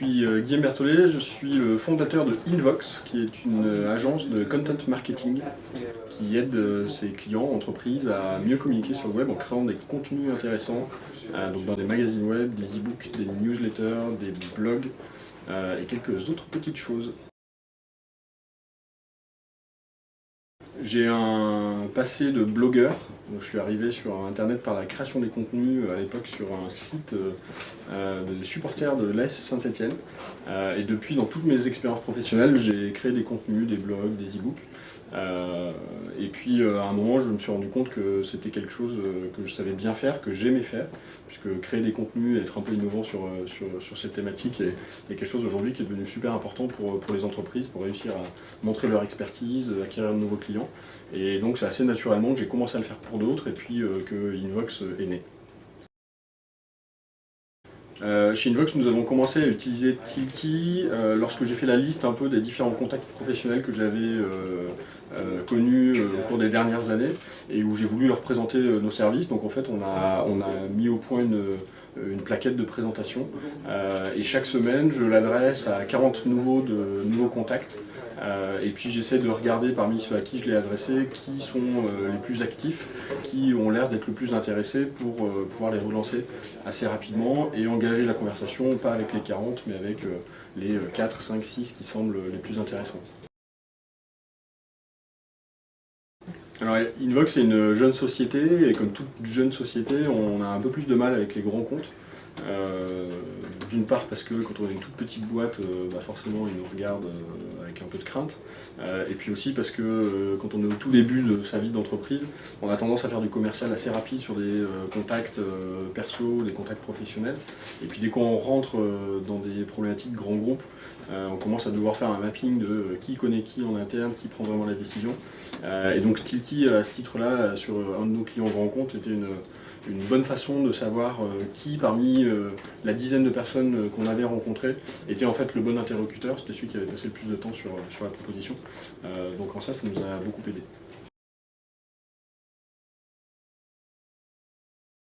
suis Guillaume Berthollet, je suis le fondateur de Invox, qui est une agence de content marketing qui aide ses clients, entreprises, à mieux communiquer sur le web en créant des contenus intéressants, donc dans des magazines web, des e-books, des newsletters, des blogs et quelques autres petites choses. J'ai un passé de blogueur, donc je suis arrivé sur internet par la création des contenus à l'époque sur un site de supporters de l'AS Saint-Etienne. Et depuis, dans toutes mes expériences professionnelles, j'ai créé des contenus, des blogs, des e-books. Et puis à un moment, je me suis rendu compte que c'était quelque chose que je savais bien faire, que j'aimais faire, puisque créer des contenus, être un peu innovant sur cette thématique est quelque chose aujourd'hui qui est devenu super important pour les entreprises, pour réussir à montrer leur expertise, acquérir de nouveaux clients. Et donc c'est assez naturellement que j'ai commencé à le faire pour d'autres et puis que Invox est né. Chez Invox, nous avons commencé à utiliser Tilki lorsque j'ai fait la liste un peu des différents contacts professionnels que j'avais connus au cours des dernières années et où j'ai voulu leur présenter nos services. Donc en fait, on a mis au point une plaquette de présentation et chaque semaine, je l'adresse à 40 nouveaux contacts. Et puis j'essaie de regarder parmi ceux à qui je l'ai adressé qui sont les plus actifs, qui ont l'air d'être le plus intéressés pour pouvoir les relancer assez rapidement et engager la conversation, pas avec les 40 mais avec les 4, 5, 6 qui semblent les plus intéressants. Alors Invox est une jeune société et comme toute jeune société on a un peu plus de mal avec les grands comptes. D'une part parce que quand on est une toute petite boîte, forcément ils nous regardent avec un peu de crainte. Et puis aussi parce que quand on est au tout début de sa vie d'entreprise, on a tendance à faire du commercial assez rapide sur des contacts perso, des contacts professionnels. Et puis dès qu'on rentre dans des problématiques grands groupes, on commence à devoir faire un mapping de qui connaît qui en interne, qui prend vraiment la décision. Et donc Tilki, à ce titre-là, sur un de nos clients grands comptes, était une bonne façon de savoir qui parmi la dizaine de personnes qu'on avait rencontrées était en fait le bon interlocuteur, c'était celui qui avait passé le plus de temps sur la proposition. Donc en ça nous a beaucoup aidé.